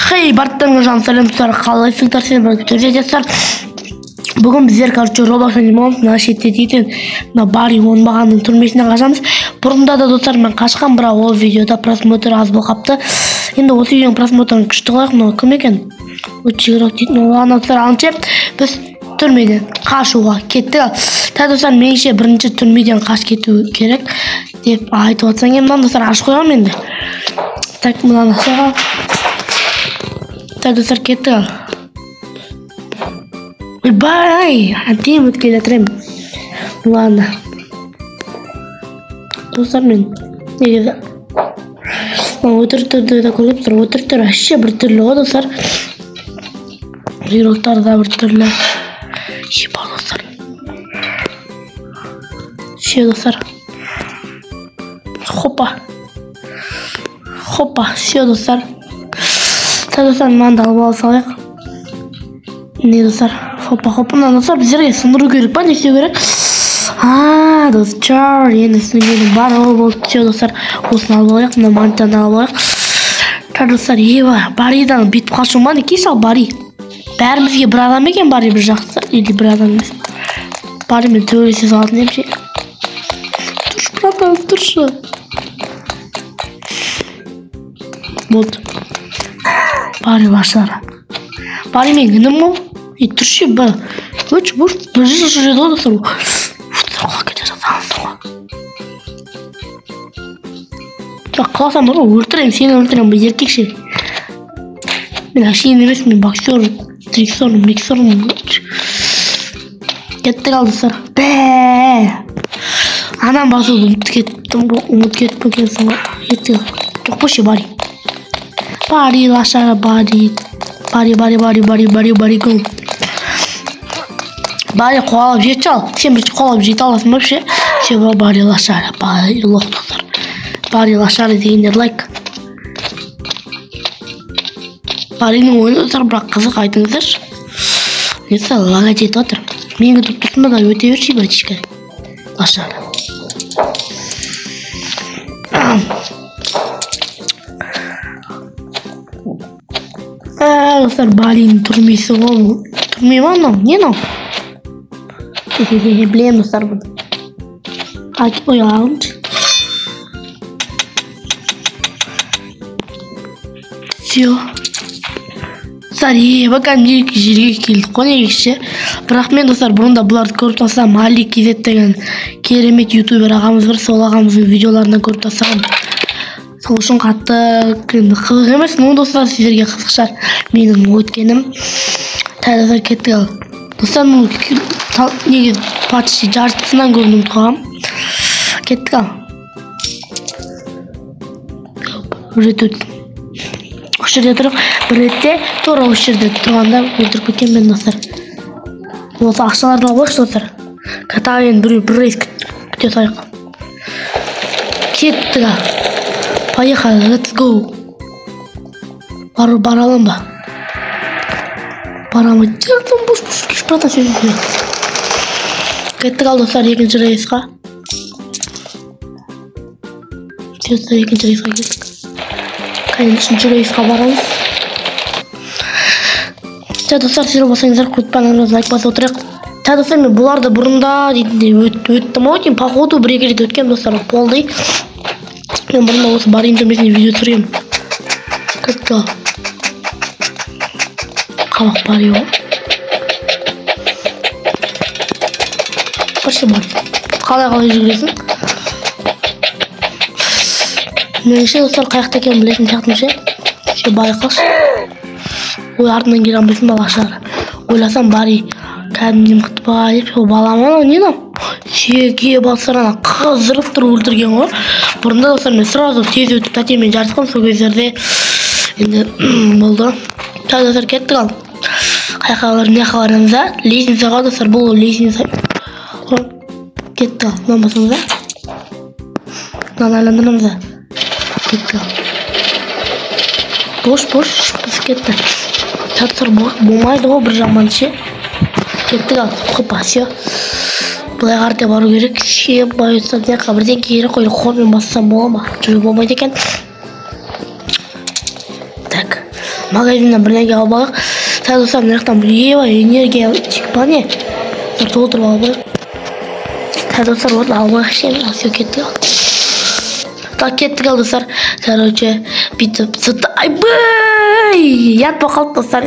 Хей, барлықтарыңа жан сәлемдер, қалайсыңдар, сен бір күтіп жатсыздар. Бүгін біздер, Roblox ойнаймыз, мына шетте дейтін, мына Барри оңбағанның түрмесінен қашамыз. Бұрында да достар, мен қашқан, бірақ ол видеода просмотр аз болып қапты. Енді осы видеоның просмотрын күшті қылайық, мынау кім екен? Өтшігірек дейтін, оған достар алыншы, біз түрмеден қашуға кеттік. Достар, меніңше бірінші түрмеден қаш кету керек деп айтып отырсаң, мынаны достар ашып қойғам енді. Так, мынаны ашуға. Достар, кеттік. Бай, әдейі өткелі тұрайым. Ладно. Достар, мен негізі өтіріктерді де көріп тұр. Өтіріктер әшше бір түрлі ғой, достар. Жироқтар да бір түрлі. Шипа, достар. Ше, достар. Хопа. Хопа, ше, достар. Достар, мынаны да алып салайық. Не, достар? Хопа, мынаны достар біздерге сындыру керек па, не істеу керек? Достар, енді сындыру бар, ол болды. Ше, достар, осыны алып алайық, мына мантияны алып алайық. Достар, Барридан бетіп қашу ма, неке сал Барри? Бәрімізге бір адам екен Барри бір жақсы, или бір адам емес. Барри мен төбелесе салатын ем ше. Тұршы, братан, тұршы. Болды. Барри башара. Барри мен гінім ол. Тұршы, өтші, бір жүреді ол достар. Құлақ кете жасаңыз ғой. Қаласам ұры, өлтірем, сені өлтірем, бұл еркекше. Мен әшейін емес, мен боксер, триксорым. Кеттік ал достар. Анам басуды ұмыт кетіп өкенсің ғой. Жоқ қойшы, Барри. Барри, лашара, Барри. Барри, гол. Барри қолап жетші ал. Сен бірші қолап жет аласың ба ше? Ше, Барри лашара, Барри лоқ достар. Барри лашара дегендер лайк. Барринің ойны достар, бірақ қызық айтыңыздаршы. Несі лаға жетіп отыр. Менің күтіп тұрсында да өте берші, братишка. Лашара. Достар, Барриның түрмесі ол. Түрме ма мынау? Не мынау? Білем достар бұны. Ой, алыншы. Все. Достар, баққан жерге келдік қой негізше. Бірақ мен достар, бұрында бұларды көріп тастағам. Али Кезет деген керемет ютубер ағамыз бар. Сол ағамыздың видеоларынан көріп тастағам. Сол үшін қатты қызық емес, но достар сіздерге қызық шығар. Менің өткенім. Достар, кеттік ал. Достар, негіз почти жартысынан көрдім тұғам. Кеттік ал. Бір рет өтсін. Үш жерде тұрып, бір ретте тура үш жерде тұрғанда өлтіріп кеткен мен достар. Осы ақшаларды алып достар. Катайын бір рейс күте сайық. Кеттік ал. Поехали, let's go. Баралым ба? Барамай. Жерден бұш, кеш братан сөзін. Кеттік ал достар екінші рейсқа. Достар екінші рейсқа кеттік. Қайын үшінші рейсқа барамыз. Достар, сіздер болсаңыздар құтпаңыз лайк басып отырайық. Достар, мен бұларды бұрында өттім ау деймін. Походу бір-екі рет өткен достар болды. Мен бұрында осы Барриның түрмесіне видео түсіргем. Кеттік ал. Қабақ Барри ғой. Қошы Барри. Қалай жүгіресің? Меніңше достар қаяқта екен білетін сияқтым ше. Ше Барри қалшы. Ой, артынан келе алмайсың бала шығар. Ойласам Барри кәдімден мықты ба деп. Ол балама не мынау? Шеге басыр ана қыздырып тұрып өлтірген ғой. Бұрында достар мен сразу тез өтіп тәтемен жарысқам, сол кездерде енді болды. Достар, кеттік ал. Қайқалар не қаларымызда? Лестницаға достар, бұл лестница. Кеттік ал, мынан басымызда. Мынан айландырымызда. Кеттік ал. Бош, біз кетті. Достар, болмайды ғой бір жаман ше. Кеттік ал, қопа, се. Бұлай қарте бару керек. Ше, байытсам деқа бірден керек қойды қолмен бассам бола ма? Жүрі болмайды екен. Так, Магазиннен бірдеңе алып алайық. Сәл достар мына жақтан энергетик бар не? Толтырып алып алайық. Сәл достар вот алып алайық ішеміз. Все кеттік. Так кеттік ал достар. Короче, бүйтіп ятпай қалды достар.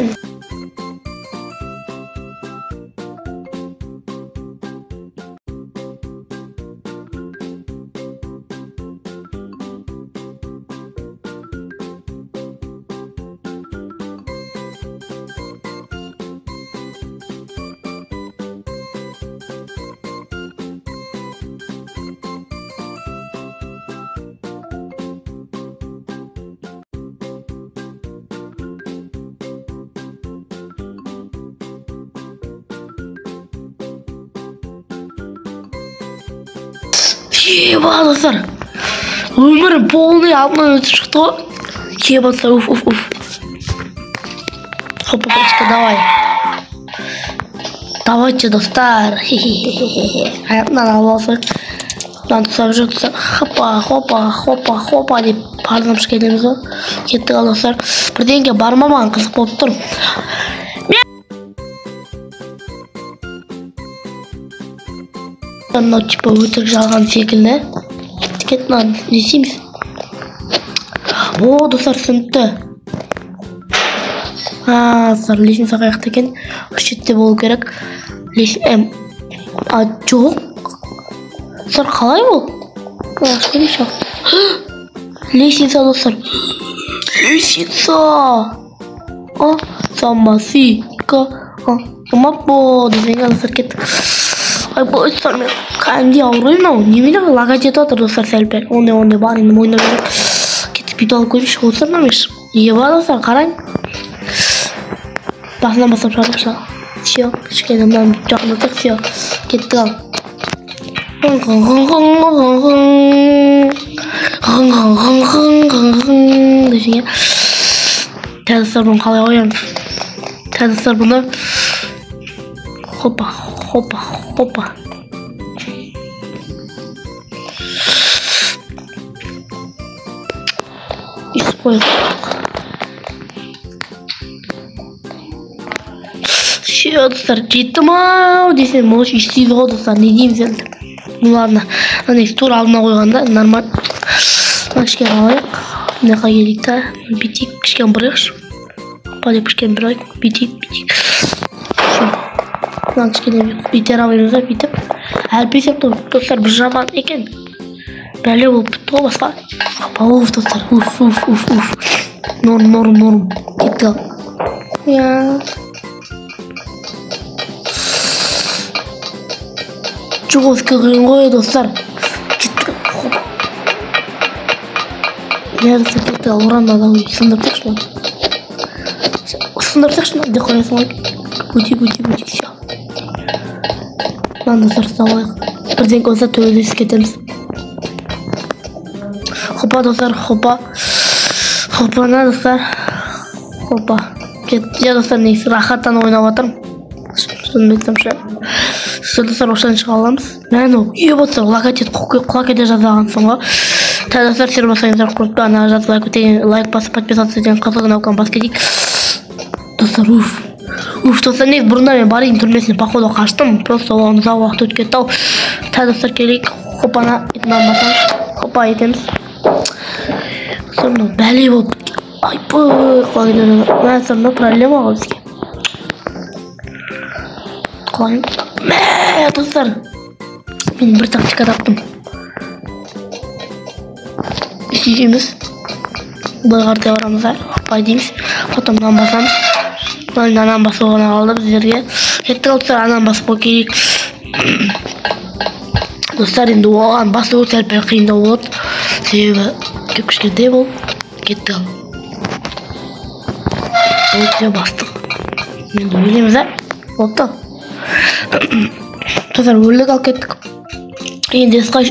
Еба достар, өмірім полный алтыннан өтіп шықты ғой. Еба достар, уф. Хопа, давай. Давайте, достар. Аяқтан алып алсақ. Мынаны тұсап жүр достар. Хопа деп парзамыш кетеміз ғой. Кеттік ал достар. Бірдеңке бар ма маған қызық болып тұр. Мынау типа өтірік жалған секілді. Кет мынаны не істейміз? О, достар түсінікті. Достар лестница қаяқта екен? Шетте болу керек. Жоқ. Достар қалай ол? Лестница достар. Лестница. Самасика. Мапо десең достар кеттік. Ай, бұл достар мен кәдімгідей ауырайын ау. Немене лаг етіп отыр достар сәл-пәл. Ондай бар енді мойындау керек. Кетіп бүйтіп алып көрейінші. Отырсам намеш. Еба достар қарайын. Басынан бастап шығарып. Все, кішкене мынаны жақындатып, все. Кеттік ал. Десең. Тәз достар бұны қалай қоямыз? Тәз достар бұны хопа. Используем. Все, достар, жеттім ау десем, может, істейді ғой достар, не дейміз енді. Ну ладно, ана тура алдына қойғанда нормально. Кішкене алайық. Мына жаққа келейік та, бүйтейік, кішкене бұрайықшы. Хопа деп кішкене бұрайық, бүйтейік. Мынаны кішкене бүйтер алайымыз да, бүйтіп. Әлпесеп достар бір жаман екен. Бәле болып бітті ғой басқа. Уф достар, уф. Норм. Кетті ал. Жығыз кіғын ғой достар. Кетті. Нәрісі кетті ал, ұранды адам сындыртықшы ма? Сындыртықшы ма? Де қоясын ғой. Өте, все. Мынаны достар салайық. Бірден көзі төбелесіп кетеміз. Хопа достар, хопа. Хопана достар. Хопа. Я достар несі рахаттан ойнап атырмын. Шынбетсем ше. Сіз достар оштан шыға аламыз. Мәні еу достар, құлақ ете жазағансың ғой. Тәз достар, сер басайыныздар құртпа. Ана жазып лайк басып, подписаться етен қызығын ауқан бас кетейік. Достар, уф, достар, не бұрында мен барайын түрмесіне походу қаштым. Просто оған ұзақ уақыт өтіп кетті ау. Тәз достар келейік. Хопана етінен басам. Хопа етеміз. Достар, мынау бәле болып. Айпы, қалай деді. Мәсір, мынау проблема ғой бізге. Қалайым. Достар, мен бір тактика таптым. Істейміз. Бұл қартай барамыздар. Хопа дейміз. Потом мынан басамыз. Мынан анан басып ғана қалды біздерге. Кеттік достар, анан басып ол керек. Достар, енді оған басып өт әлпәл қиындау болады. Себебі көп кішкентай бол. Кеттік ал. Өте бастық. Енді өлеміз ә? Болыпты. Достар, өлік ал кеттік. Енді ешқай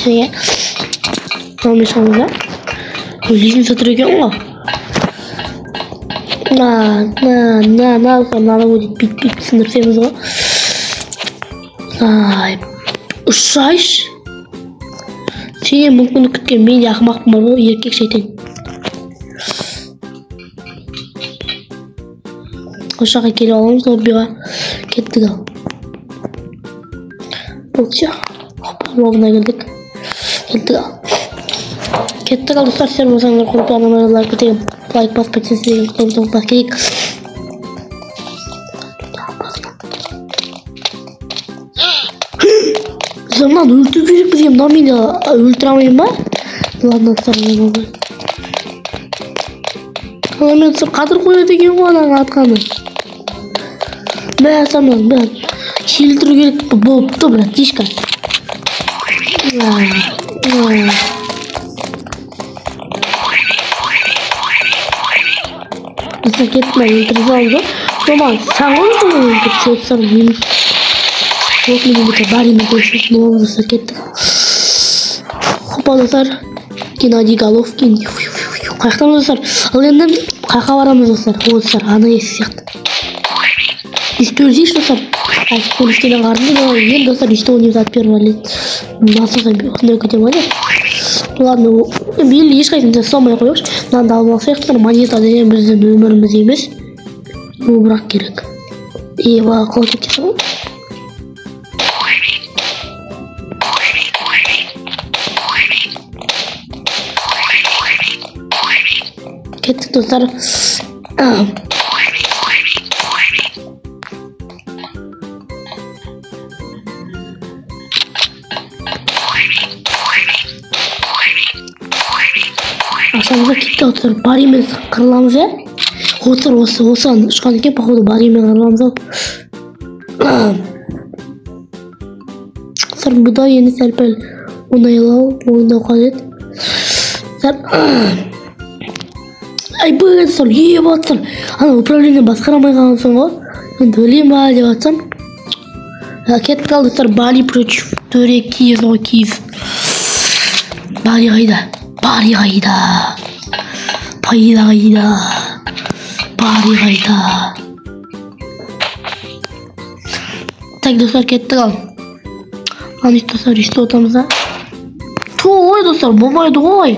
Şeye. Tamam sonra. Öyleyse satır ekan o. Ne yapalım? Nada bit sınırsayımız o. Ay. Uşayış. Seni mümkün kütken men yakmak mı bu erkek şeytan. Uşağa kelip alamız lobbyga kettik al. Bolça. Lobbyna geldik. Kettik al dostlar, sizler bolsаңыздар құрбанымдар лайк етейін. Лайк басып кетсеңіздер құттықтап келейік. Zaman öldürüp bizim namini öldüremeyin mi? Ладно, sarıyorum ben. Ama kadar koyuyor diye bana atkanı. Ben sanmam ben. Şildir gerek boptu bırak dişka. Mesela gitme öldürücü oldu. Zaman sen onu mu geçiyorsan benim. Yok mu bu bari mi koşuyorsun ne oldu sakettik. Hoppa dostlar. Gennadiy Golovkin. Kayaktan dostlar. Al yeniden kayaka varamız dostlar. O dostlar ana esi yaktı. İstiyoruz dostlar. Konuştuğuna karnında da yen dostlar işte onu uzat первый лет. Nasıl da bir ne kadar var ya. Ладно, bir ешқайсымызда салмай қояйықшы. Мынаны алып алсақ та монета деген біздің өміріміз емес. Bu bırak керек. Eyvah қалай кетесің? Kettik dostlar. Aşağımıza kitle otur. Bariymen kırılamız ya. Otur olsan çıkan ekan pohodu bariymen kırılamız ya. Sır bu da yeni serpel. Onaylav. Oyunda kadet. Ay bu sır iyi batsın. Ana upravlение басқарамай қалғансың ғой. Енді өлейін ба деп жатсам. Кетіп қалды достар. Бали против төре Киев ғой Киев. Бали қайда? Bari kayda. Payda kayda. Bari kayda. Tak dostlar kettik al. Lan işte dostlar işte otamıza. Oy dostlar bombaydı oy.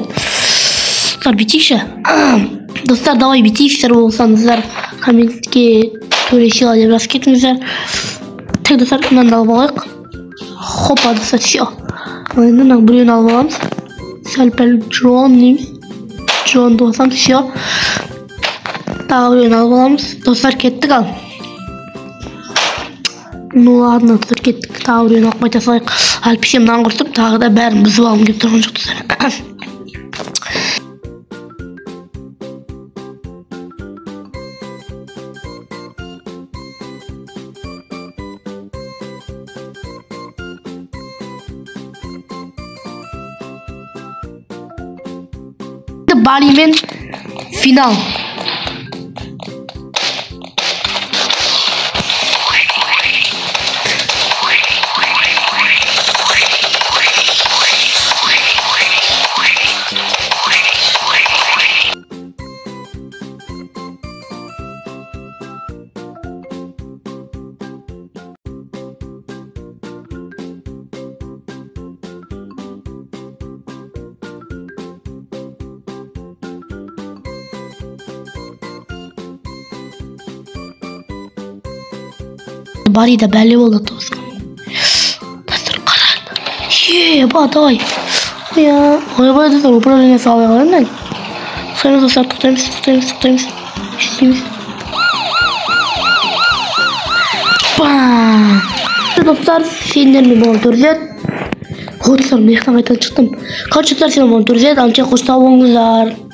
Dostlar bitikşe. Dostlar davay bitikşer olsanızlar. Kommentke töreşi alayım rast ketіңіздер. Tak dostlar bundan da alıp alayıq. Hoppa dostlar şio. Енді біреуін алып аламыз. Сәл-пәл Джон дейміз. Джон досам все. Тағы біреуін алып аламыз. Достар кеттік ал. Ну ладно достар кеттік. Тағы біреуін алып қайта салайық. Әлпесе мынаны құртып тағы да бәрін бұзып алғым келіп тұрған жоқ достар. Balimen final. Bari da belli oldu dostum. Dostlar karar. Давай. Ya. Hayır dostlar upravlение sağlayalım lan. Sonra dostlar tutayımız. İştemiz. Bam. Dostlar senlerimi monitörleyet. Dostlar meyxana kaytan çıktım. Kaç dostlar seni monitörleyet. Anca hoşça olыңыздар.